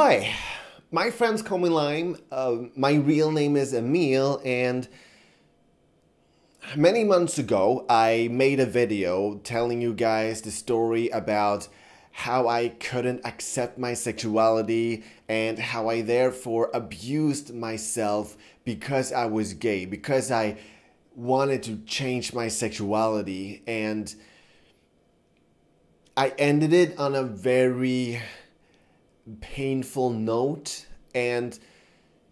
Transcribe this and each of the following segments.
Hi, my friends call me Lime. My real name is Emil, and many months ago I made a video telling you guys the story about how I couldn't accept my sexuality and how I therefore abused myself because I was gay, because I wanted to change my sexuality, and I ended it on a very painful note. And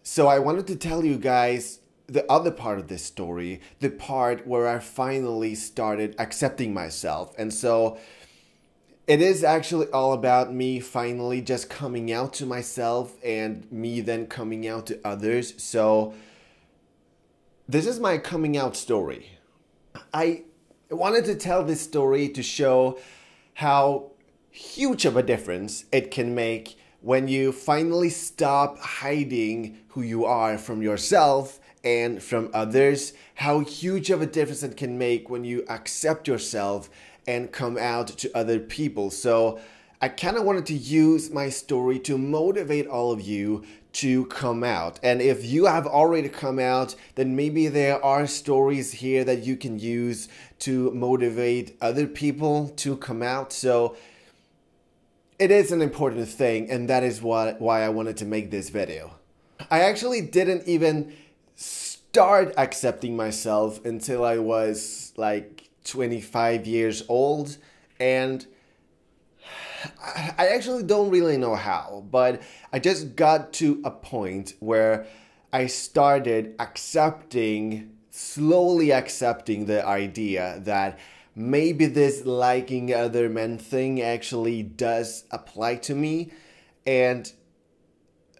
so I wanted to tell you guys the other part of this story, the part where I finally started accepting myself. And so it is actually all about me finally just coming out to myself and me then coming out to others. So this is my coming out story. I wanted to tell this story to show how huge of a difference it can make when you finally stop hiding who you are from yourself and from others, how huge of a difference it can make when you accept yourself and come out to other people. So I kind of wanted to use my story to motivate all of you to come out. And if you have already come out, then maybe there are stories here that you can use to motivate other people to come out. So it is an important thing, and that is why I wanted to make this video. I actually didn't even start accepting myself until I was like 25 years old, and I actually don't really know how, but I just got to a point where I started slowly accepting the idea that maybe this liking other men thing actually does apply to me. And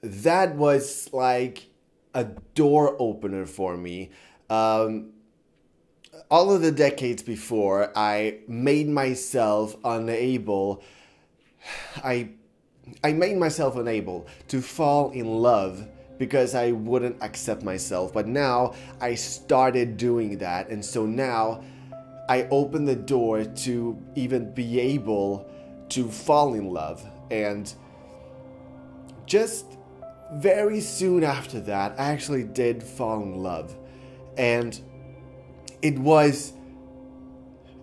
that was like a door opener for me. All of the decades before, I made myself unable to fall in love because I wouldn't accept myself. But now I started doing that, and so now I opened the door to even be able to fall in love. And just very soon after that, I actually did fall in love. And it was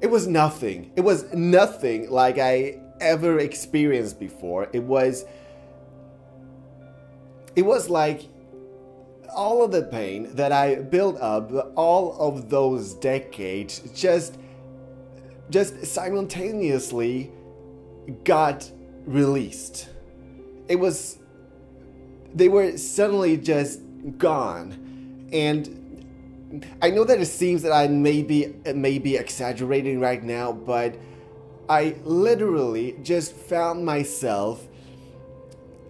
nothing. It was nothing like I ever experienced before. It was like all of the pain that I built up, all of those decades, just simultaneously got released. They were suddenly just gone. And I know that it seems that I may be exaggerating right now, but I literally just found myself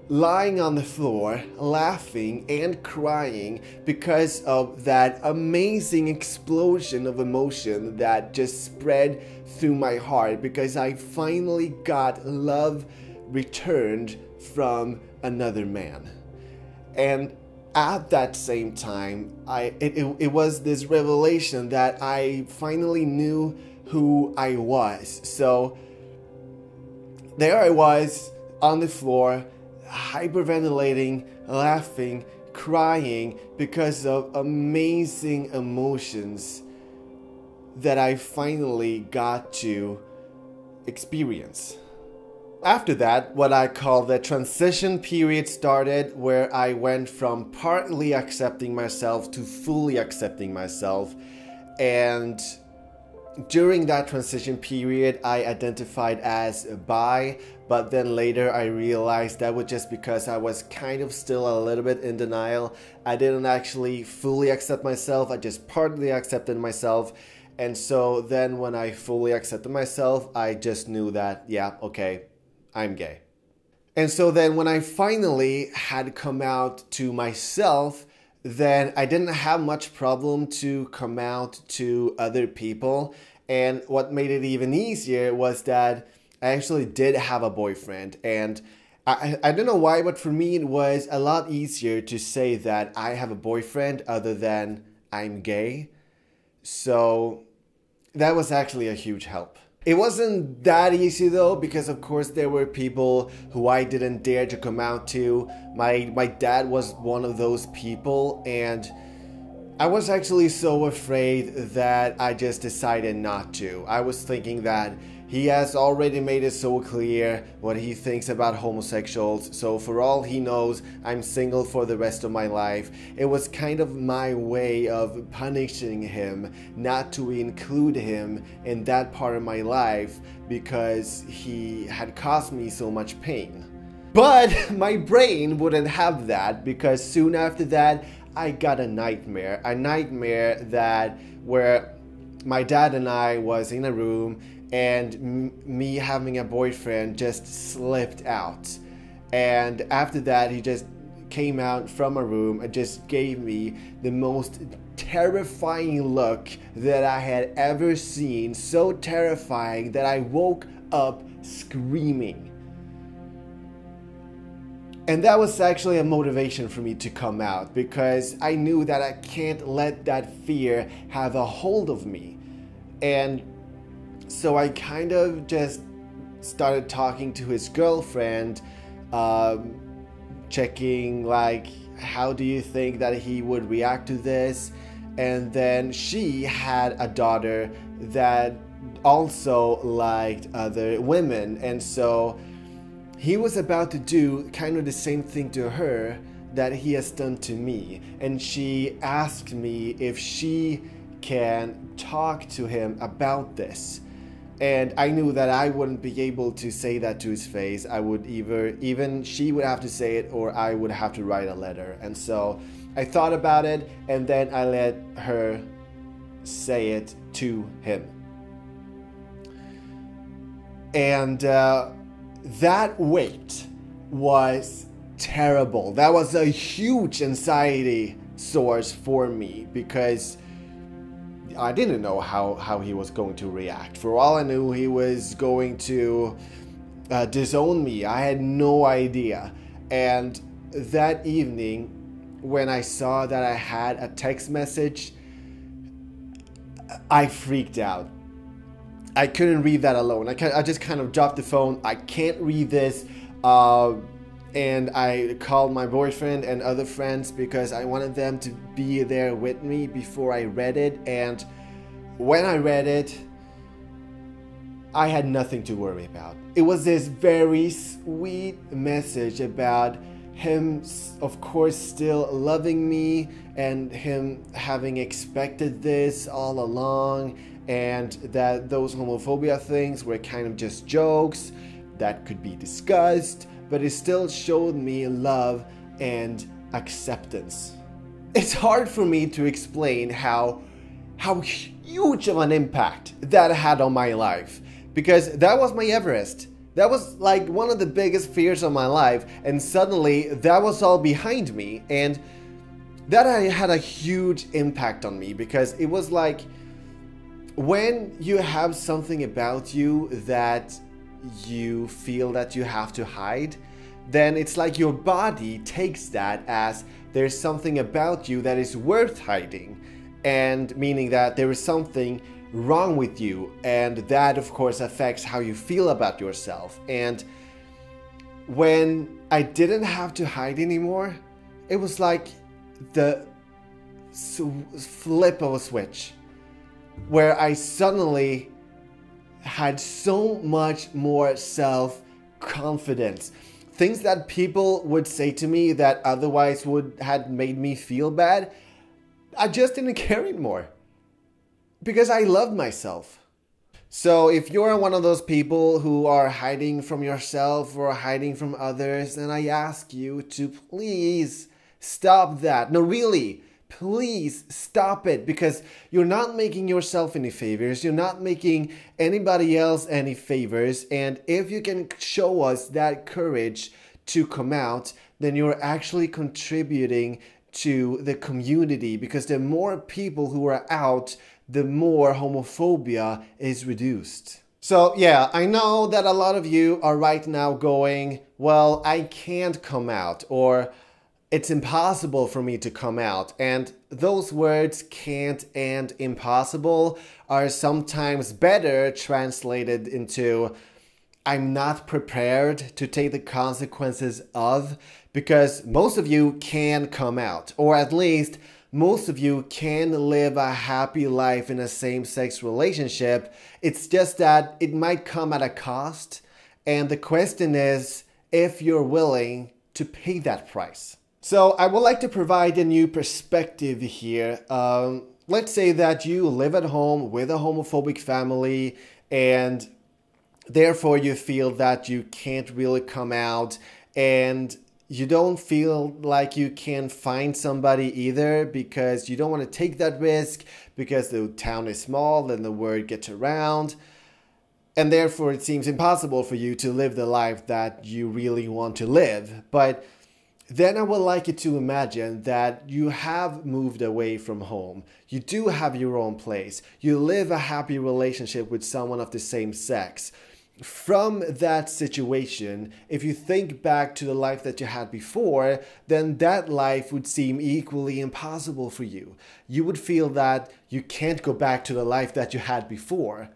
lying on the floor, laughing and crying because of that amazing explosion of emotion that just spread through my heart, because I finally got love returned from another man. And at that same time, it was this revelation that I finally knew who I was. So there I was on the floor, hyperventilating, laughing, crying because of amazing emotions that I finally got to experience. After that, what I call the transition period started, where I went from partly accepting myself to fully accepting myself. And during that transition period, I identified as bi, but then later I realized that was just because I was kind of still a little bit in denial. I didn't actually fully accept myself, I just partly accepted myself. And so then when I fully accepted myself, I just knew that, yeah, okay, I'm gay. And so then when I finally had come out to myself, then I didn't have much problem to come out to other people. And what made it even easier was that I actually did have a boyfriend. And I don't know why, but for me it was a lot easier to say that I have a boyfriend other than I'm gay. So that was actually a huge help. It wasn't that easy though, because of course there were people who I didn't dare to come out to. My dad was one of those people, and I was actually so afraid that I just decided not to. I was thinking that he has already made it so clear what he thinks about homosexuals, so for all he knows, I'm single for the rest of my life. It was kind of my way of punishing him not to include him in that part of my life because he had caused me so much pain. But my brain wouldn't have that, because soon after that, I got a nightmare that where my dad and I was in a room, and me having a boyfriend just slipped out. And after that, he just came out from a room and just gave me the most terrifying look that I had ever seen. So terrifying that I woke up screaming. And that was actually a motivation for me to come out, because I knew that I can't let that fear have a hold of me. And so I kind of just started talking to his girlfriend, checking like, how do you think that he would react to this? And then she had a daughter that also liked other women, and so he was about to do kind of the same thing to her that he has done to me. And she asked me if she can talk to him about this. And I knew that I wouldn't be able to say that to his face. I would even she would have to say it, or I would have to write a letter. And so I thought about it, and then I let her say it to him. And that wait was terrible. That was a huge anxiety source for me, because I didn't know how he was going to react. For all I knew, he was going to disown me. I had no idea. And that evening, when I saw that I had a text message, I freaked out. I couldn't read that alone. I just kind of dropped the phone. I can't read this. And I called my boyfriend and other friends because I wanted them to be there with me before I read it. And when I read it, I had nothing to worry about. It was this very sweet message about him, of course, still loving me, and him having expected this all along, and that those homophobia things were kind of just jokes that could be discussed, but it still showed me love and acceptance. It's hard for me to explain how huge of an impact that had on my life, because that was my Everest. That was like one of the biggest fears of my life, and suddenly that was all behind me, and that had a huge impact on me, because it was like, when you have something about you that you feel that you have to hide, then it's like your body takes that as there's something about you that is worth hiding, and meaning that there is something wrong with you, and that of course affects how you feel about yourself. And when I didn't have to hide anymore, it was like the flip of a switch, where I suddenly had so much more self-confidence. Things that people would say to me that otherwise had made me feel bad, I just didn't care anymore, because I loved myself. So if you're one of those people who are hiding from yourself or hiding from others, then I ask you to please stop that. No, really. Please stop it, because you're not making yourself any favors. You're not making anybody else any favors. And if you can show us that courage to come out, then you're actually contributing to the community, because the more people who are out, the more homophobia is reduced. So yeah, I know that a lot of you are right now going, well, I can't come out, or it's impossible for me to come out. And those words can't and impossible are sometimes better translated into I'm not prepared to take the consequences of, because most of you can come out, or at least most of you can live a happy life in a same-sex relationship. It's just that it might come at a cost. And the question is if you're willing to pay that price. So I would like to provide a new perspective here. Let's say that you live at home with a homophobic family and therefore you feel that you can't really come out and you don't feel like you can find somebody either because you don't want to take that risk because the town is small and the word gets around. And therefore it seems impossible for you to live the life that you really want to live. But then I would like you to imagine that you have moved away from home. You do have your own place. You live a happy relationship with someone of the same sex. From that situation, if you think back to the life that you had before, then that life would seem equally impossible for you. You would feel that you can't go back to the life that you had before.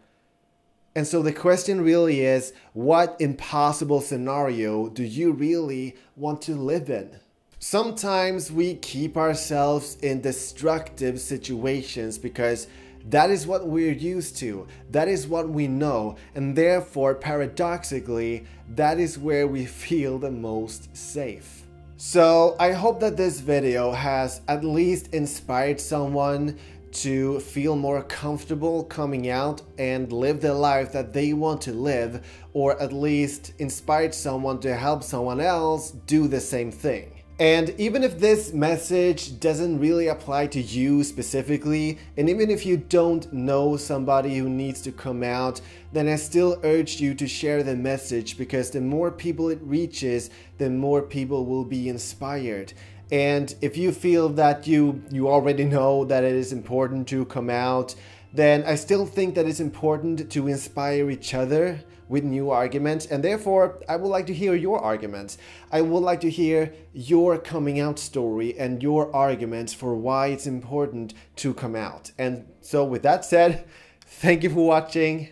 And so the question really is, what impossible scenario do you really want to live in? Sometimes we keep ourselves in destructive situations because that is what we're used to. That is what we know. And therefore, paradoxically, that is where we feel the most safe. So I hope that this video has at least inspired someone to feel more comfortable coming out and live the life that they want to live, or at least inspired someone to help someone else do the same thing. And even if this message doesn't really apply to you specifically, and even if you don't know somebody who needs to come out, then I still urge you to share the message, because the more people it reaches, the more people will be inspired. And if you feel that you already know that it is important to come out, then I still think that it's important to inspire each other with new arguments, and therefore I would like to hear your arguments. I would like to hear your coming out story and your arguments for why it's important to come out. And so with that said, thank you for watching.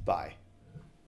Bye.